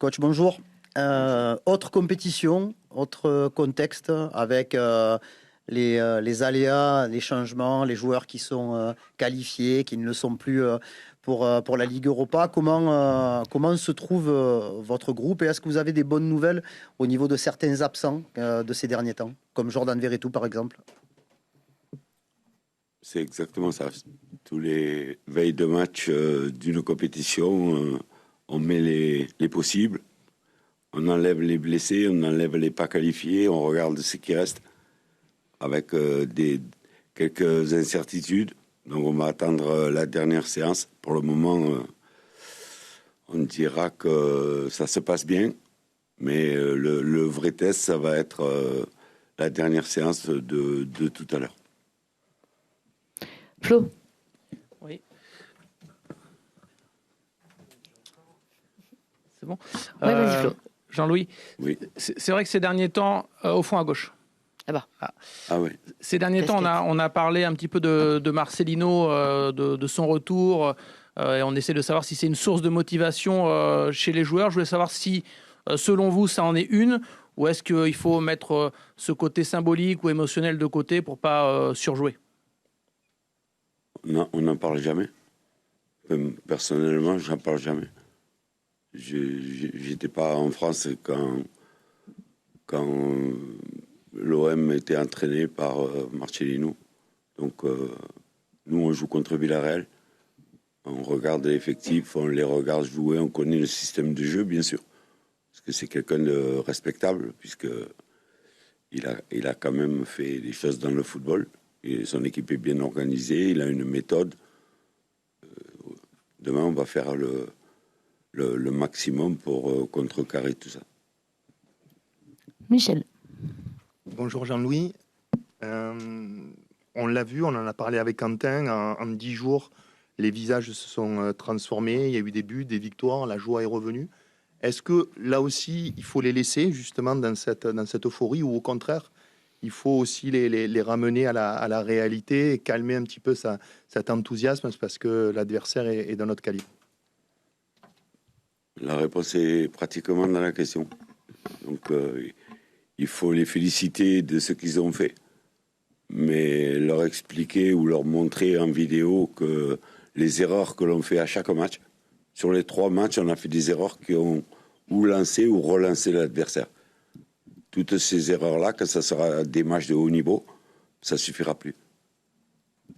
Coach, bonjour. Autre compétition, autre contexte avec les aléas, les changements, les joueurs qui sont qualifiés, qui ne le sont plus pour la Ligue Europa. Comment se trouve votre groupe et est-ce que vous avez des bonnes nouvelles au niveau de certains absents de ces derniers temps, comme Jordan Verretou par exemple? C'est exactement ça. Tous les veilles de match d'une compétition, on met les possibles, on enlève les blessés, on enlève les pas qualifiés, on regarde ce qui reste avec quelques incertitudes. Donc on va attendre la dernière séance. Pour le moment, on dira que ça se passe bien, mais le vrai test, ça va être la dernière séance de tout à l'heure. Flo. Oui. C'est bon. Vas-y, Flo. Jean-Louis, oui. C'est vrai que ces derniers temps, au fond à gauche. Ah oui. Ces derniers temps, on a parlé un petit peu de Marcelino, de son retour, et on essaie de savoir si c'est une source de motivation chez les joueurs. Je voulais savoir si, selon vous, ça en est une, ou est-ce qu'il faut mettre ce côté symbolique ou émotionnel de côté pour pas surjouer? Non, on n'en parle jamais. Personnellement, je n'en parle jamais. J'étais pas en France quand l'OM était entraîné par Marcelino. Donc, nous, on joue contre Villarreal. On regarde l'effectif, on les regarde jouer, on connaît le système de jeu, bien sûr. Parce que c'est quelqu'un de respectable, puisqu'il a quand même fait des choses dans le football. Et son équipe est bien organisée, il a une méthode. Demain, on va faire le maximum pour contrecarrer tout ça. Michel. Bonjour Jean-Louis. On l'a vu, on en a parlé avec Quentin. En 10 jours, les visages se sont transformés. Il y a eu des buts, des victoires, la joie est revenue. Est-ce que là aussi, il faut les laisser justement dans cette euphorie ou au contraire, il faut aussi les ramener à la réalité et calmer un petit peu cet enthousiasme parce que l'adversaire est de notre calibre? La réponse est pratiquement dans la question. Donc, il faut les féliciter de ce qu'ils ont fait, mais leur expliquer ou leur montrer en vidéo que les erreurs que l'on fait à chaque match, sur les 3 matchs, on a fait des erreurs qui ont ou lancé ou relancé l'adversaire. Toutes ces erreurs-là, quand ça sera des matchs de haut niveau, ça ne suffira plus.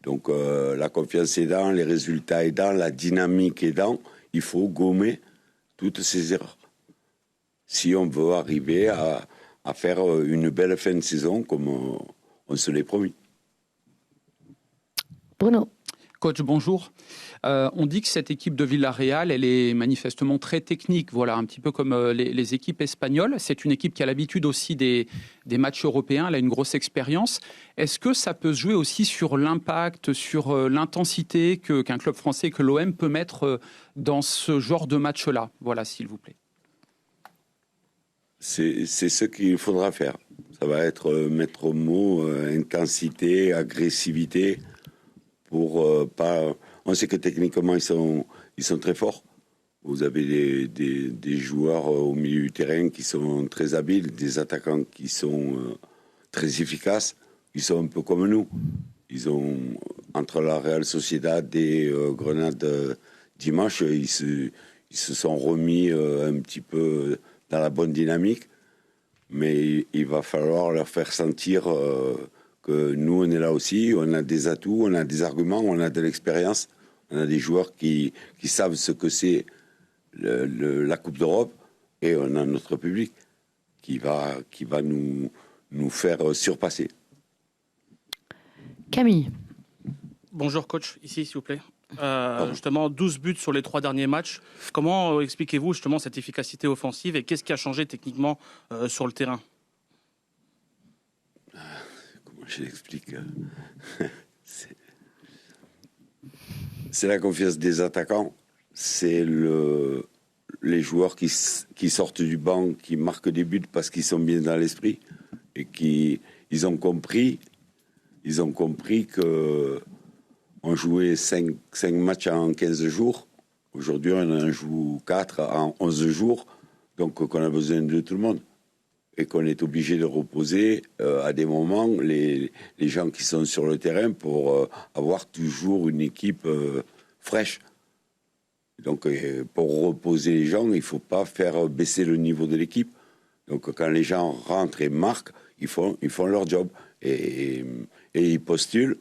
Donc la confiance aidant, les résultats aidant, la dynamique aidant, il faut gommer toutes ces erreurs. Si on veut arriver à faire une belle fin de saison comme on se l'est promis. Bruno. Coach, bonjour. On dit que cette équipe de Villarreal, elle est manifestement très technique, voilà, un petit peu comme les équipes espagnoles. C'est une équipe qui a l'habitude aussi des matchs européens, elle a une grosse expérience. Est-ce que ça peut se jouer aussi sur l'impact, sur l'intensité qu'un club français, que l'OM peut mettre dans ce genre de match-là? Voilà, s'il vous plaît. C'est ce qu'il faudra faire. Ça va être mettre au mot intensité, agressivité, pour pas... On sait que techniquement, ils sont très forts. Vous avez des joueurs au milieu du terrain qui sont très habiles, des attaquants qui sont très efficaces. Ils sont un peu comme nous. Ils ont, entre la Real Sociedad et Grenade dimanche, ils se sont remis un petit peu dans la bonne dynamique. Mais il va falloir leur faire sentir que nous, on est là aussi. On a des atouts, on a des arguments, on a de l'expérience. On a des joueurs qui savent ce que c'est la Coupe d'Europe. Et on a notre public qui va nous faire surpasser. Camille. Bonjour coach, ici s'il vous plaît. Justement, 12 buts sur les 3 derniers matchs. Comment expliquez-vous justement cette efficacité offensive et qu'est-ce qui a changé techniquement sur le terrain? Comment je l'explique? C'est la confiance des attaquants. C'est les joueurs qui sortent du banc, qui marquent des buts parce qu'ils sont bien dans l'esprit et ils ont compris que on jouait 5 matchs en 15 jours. Aujourd'hui, on en joue 4 en 11 jours. Donc qu'on a besoin de tout le monde. Et qu'on est obligé de reposer à des moments les gens qui sont sur le terrain pour avoir toujours une équipe fraîche. Donc pour reposer les gens, il ne faut pas faire baisser le niveau de l'équipe. Donc quand les gens rentrent et marquent, ils font leur job. Et ils postulent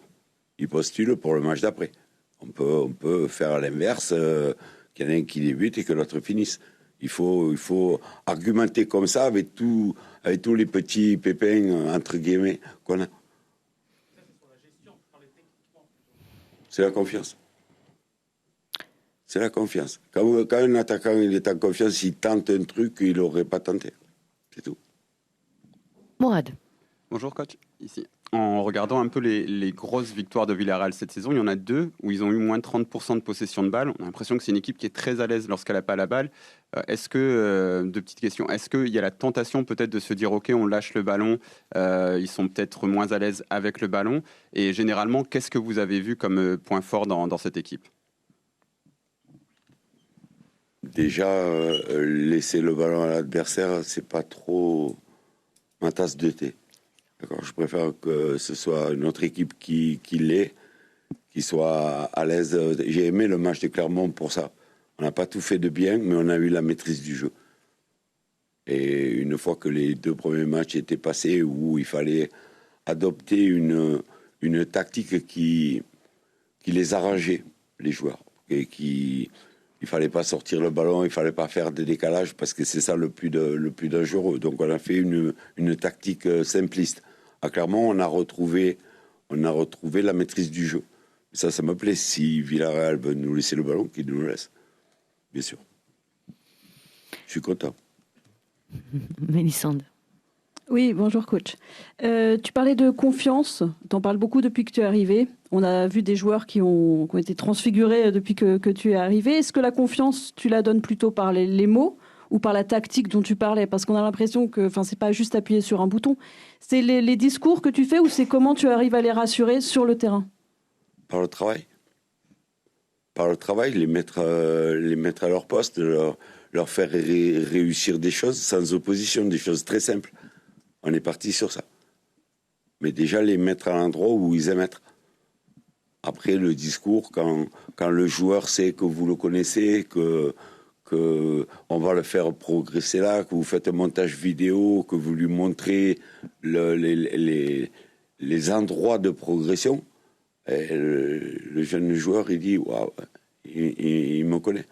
pour le match d'après. On peut faire à l'inverse, qu'il y en ait un qui débute et que l'autre finisse. Il faut argumenter comme ça avec tous les petits pépins, entre guillemets, qu'on a. C'est la confiance. C'est la confiance. Quand un attaquant il est en confiance, il tente un truc qu'il n'aurait pas tenté. C'est tout. Mourad. Bonjour coach, ici. En regardant un peu les grosses victoires de Villarreal cette saison, il y en a 2 où ils ont eu moins de 30% de possession de balle. On a l'impression que c'est une équipe qui est très à l'aise lorsqu'elle n'a pas la balle. Deux petites questions, est-ce qu'il y a la tentation peut-être de se dire ok, on lâche le ballon, ils sont peut-être moins à l'aise avec le ballon, et généralement, qu'est-ce que vous avez vu comme point fort dans cette équipe? Déjà, laisser le ballon à l'adversaire, c'est pas trop ma tasse de thé. D'accord, je préfère que ce soit une autre équipe qui l'est, qui soit à l'aise. J'ai aimé le match de Clermont pour ça. On n'a pas tout fait de bien, mais on a eu la maîtrise du jeu. Et une fois que les 2 premiers matchs étaient passés, où il fallait adopter une tactique qui les arrangeait, les joueurs, et il fallait pas sortir le ballon, il fallait pas faire des décalages, parce que c'est ça le plus dangereux. Donc on a fait une tactique simpliste. À Clermont, on a retrouvé la maîtrise du jeu. Ça me plaît. Si Villarreal veut nous laisser le ballon, qu'il nous le laisse. Bien sûr. Je suis content. Mélissande. Oui, bonjour coach. Tu parlais de confiance, tu en parles beaucoup depuis que tu es arrivé. On a vu des joueurs qui ont été transfigurés depuis que tu es arrivé. Est-ce que la confiance, tu la donnes plutôt par les mots ou par la tactique dont tu parlais? Parce qu'on a l'impression que c'est pas juste appuyer sur un bouton. C'est les discours que tu fais, ou c'est comment tu arrives à les rassurer sur le terrain? Par le travail. Par le travail, les mettre à leur poste, leur faire réussir des choses sans opposition, des choses très simples. On est parti sur ça. Mais déjà, les mettre à l'endroit où ils aiment être. Après, le discours, quand le joueur sait que vous le connaissez, que on va le faire progresser là, que vous faites un montage vidéo, que vous lui montrez les endroits de progression, et le jeune joueur, il dit « Waouh, il me connaît ».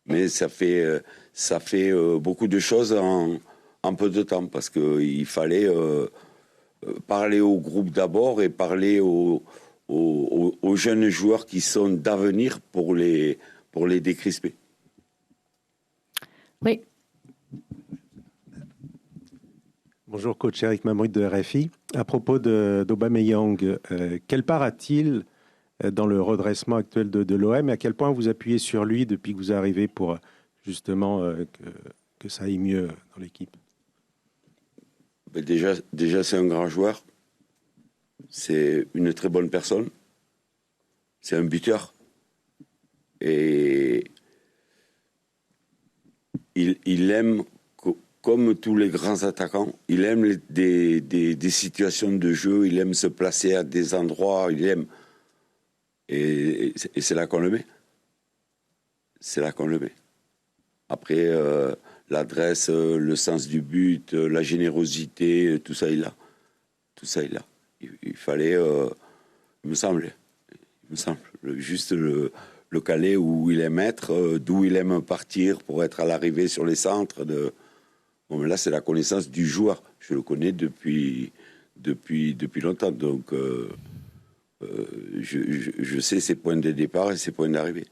Mais ça fait beaucoup de choses en peu de temps, parce qu'il fallait parler au groupe d'abord et parler aux jeunes joueurs qui sont d'avenir pour les décrisper. Oui. Bonjour coach, Eric Mamrut de RFI. À propos d'Aubameyang, quelle part a-t-il dans le redressement actuel de l'OM, et à quel point vous appuyez sur lui depuis que vous arrivez pour justement que ça aille mieux dans l'équipe? Déjà c'est un grand joueur, c'est une très bonne personne, c'est un buteur, et il aime, comme tous les grands attaquants, il aime des situations de jeu, il aime se placer à des endroits, il aime. Et c'est là qu'on le met. C'est là qu'on le met. Après, l'adresse, le sens du but, la générosité, tout ça, il a. Tout ça, il a. Il fallait, il me semble, juste le caler où il aime être, d'où il aime partir pour être à l'arrivée sur les centres. Bon, mais là, c'est la connaissance du joueur. Je le connais depuis longtemps. Donc, je sais ses points de départ et ses points d'arrivée.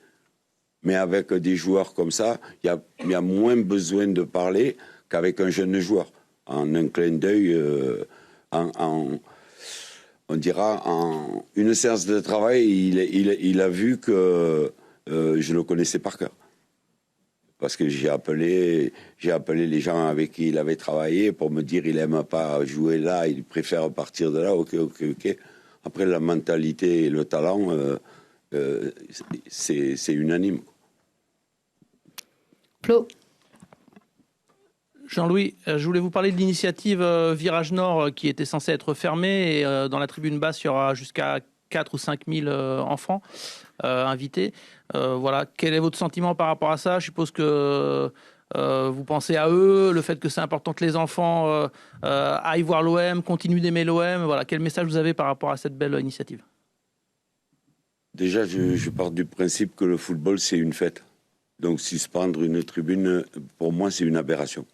Mais avec des joueurs comme ça, il y a moins besoin de parler qu'avec un jeune joueur. En un clin d'œil, on dira, en une séance de travail, il a vu que je le connaissais par cœur. Parce que j'ai appelé les gens avec qui il avait travaillé pour me dire il n'aime pas jouer là, il préfère partir de là, ok. Après, la mentalité et le talent, c'est unanime. Flo. Jean-Louis, je voulais vous parler de l'initiative Virage Nord qui était censée être fermée. Et dans la tribune basse, il y aura jusqu'à 4 ou 5 000 enfants invités. Voilà. Quel est votre sentiment par rapport à ça? Je suppose que vous pensez à eux, le fait que c'est important que les enfants aillent voir l'OM, continuent d'aimer l'OM. Voilà. Quel message vous avez par rapport à cette belle initiative? Déjà, je pars du principe que le football, c'est une fête. Donc, suspendre une tribune, pour moi, c'est une aberration.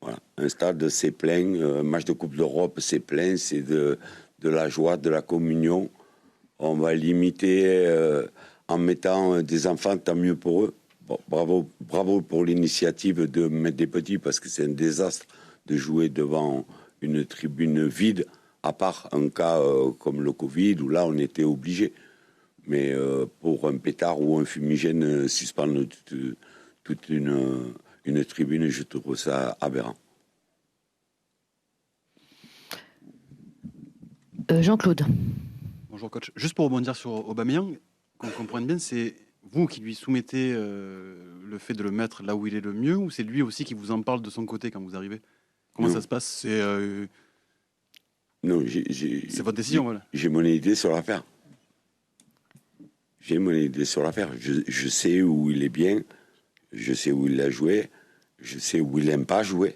Voilà. Un stade, c'est plein. Un match de Coupe d'Europe, c'est plein. C'est de la joie, de la communion. On va limiter en mettant des enfants, tant mieux pour eux. Bon, bravo pour l'initiative de mettre des petits, parce que c'est un désastre de jouer devant une tribune vide, à part un cas comme le Covid, où là, on était obligé. Mais pour un pétard ou un fumigène, suspendre toute une tribune, je trouve ça aberrant. Jean-Claude. Bonjour coach. Juste pour rebondir sur Aubameyang, qu'on comprenne bien, c'est vous qui lui soumettez le fait de le mettre là où il est le mieux, ou c'est lui aussi qui vous en parle de son côté quand vous arrivez? Comment ça se passe? Non, c'est votre décision, voilà. J'ai mon idée sur l'affaire. Je sais où il est bien, je sais où il a joué, je sais où il n'aime pas jouer.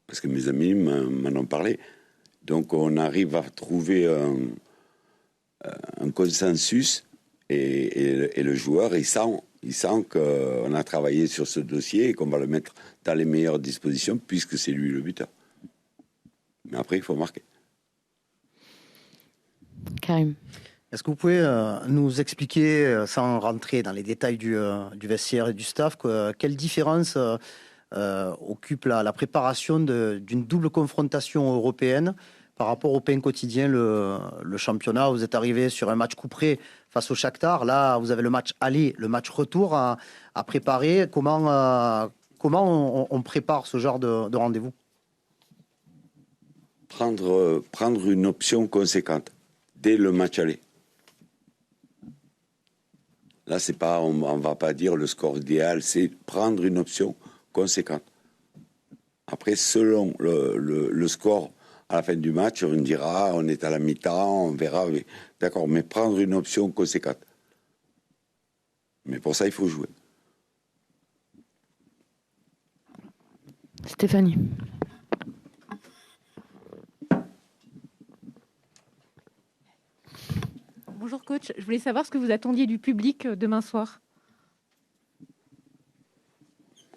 Parce que mes amis m'en ont parlé. Donc on arrive à trouver un consensus et le joueur, il sent qu'on a travaillé sur ce dossier et qu'on va le mettre dans les meilleures dispositions puisque c'est lui le buteur. Mais après, il faut marquer. Karim. Est-ce que vous pouvez nous expliquer, sans rentrer dans les détails du vestiaire et du staff, quelle différence occupe la préparation d'une double confrontation européenne par rapport au pain quotidien, le championnat? Vous êtes arrivé sur un match couperé face au Shakhtar. Là, vous avez le match aller, le match retour à préparer. Comment on prépare ce genre de rendez-vous? Prendre une option conséquente dès le match aller. Là, c'est pas, on va pas dire le score idéal, c'est prendre une option conséquente. Après, selon le score à la fin du match, on dira, on est à la mi-temps, on verra. D'accord, mais prendre une option conséquente. Mais pour ça, il faut jouer. Stéphanie. Bonjour coach, je voulais savoir ce que vous attendiez du public demain soir.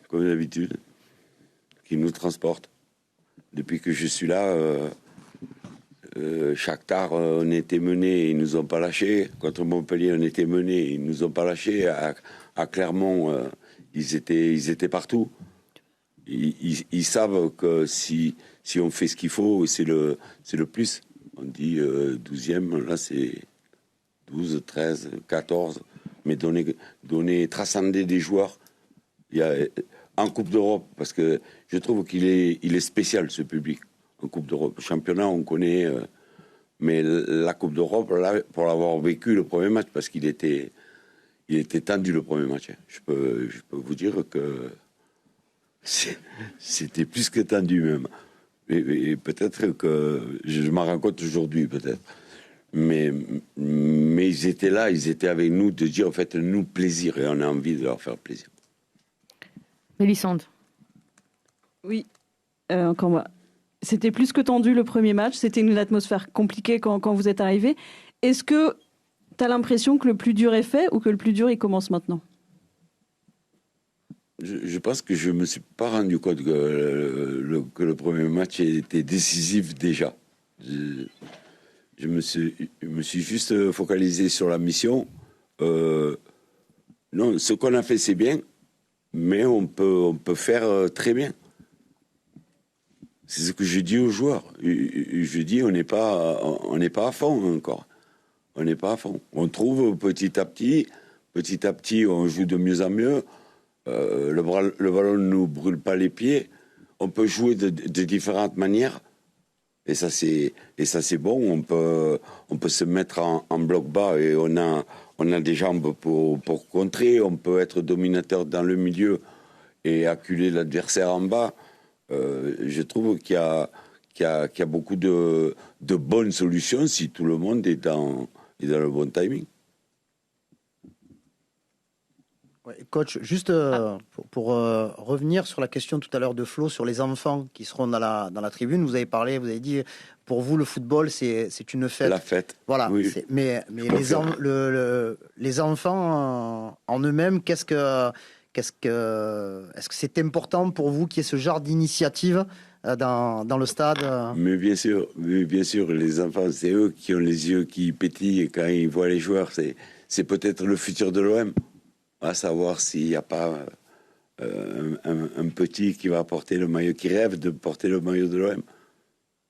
Comme d'habitude, qui nous transporte. Depuis que je suis là, Shakhtar, on était mené, ils nous ont pas lâchés. Contre Montpellier, on était mené, ils nous ont pas lâchés. À Clermont, ils étaient partout. Ils savent que si on fait ce qu'il faut, c'est le plus. On dit 12e, là c'est 12, 13, 14. Mais transcender des joueurs. Il y a en Coupe d'Europe, parce que je trouve qu'il est spécial, ce public, en Coupe d'Europe. Championnat, on connaît, mais la Coupe d'Europe, là, pour l'avoir vécu le premier match, parce qu'il était tendu le premier match. Je peux vous dire que c'était plus que tendu même. Et peut-être que je m'en rends compte aujourd'hui, peut-être. Mais ils étaient là, ils étaient avec nous, de dire, faites-nous plaisir, et on a envie de leur faire plaisir. Mélissande. Oui, encore moi. C'était plus que tendu le premier match. C'était une atmosphère compliquée quand vous êtes arrivé. Est-ce que tu as l'impression que le plus dur est fait ou que le plus dur, il commence maintenant? Je pense que je ne me suis pas rendu compte que le premier match était décisif déjà. Je me suis juste focalisé sur la mission. Non, ce qu'on a fait, c'est bien. Mais on peut faire très bien. C'est ce que je dis aux joueurs. Je dis, on n'est pas à fond encore. On n'est pas à fond. On trouve petit à petit, on joue de mieux en mieux. Le ballon ne nous brûle pas les pieds. On peut jouer de différentes manières. Et ça, c'est bon. On peut se mettre en bloc bas et on a des jambes pour contrer. On peut être dominateur dans le milieu et acculer l'adversaire en bas, je trouve qu'il y a beaucoup de bonnes solutions si tout le monde est dans le bon timing. Ouais, coach, juste pour revenir sur la question tout à l'heure de Flo sur les enfants qui seront dans la tribune, vous avez dit, pour vous le football c'est une fête. La fête. Voilà. Oui. Mais les enfants en eux-mêmes, est-ce que c'est important pour vous qu'il y ait ce genre d'initiative dans le stade? Mais bien sûr, les enfants, c'est eux qui ont les yeux qui pétillent quand ils voient les joueurs. C'est peut-être le futur de l'OM. À savoir s'il n'y a pas un petit qui va porter le maillot, qui rêve de porter le maillot de l'OM.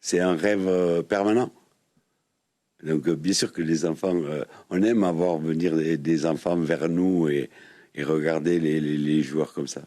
C'est un rêve permanent. Donc bien sûr que les enfants, on aime avoir venir des enfants vers nous et regarder les joueurs comme ça.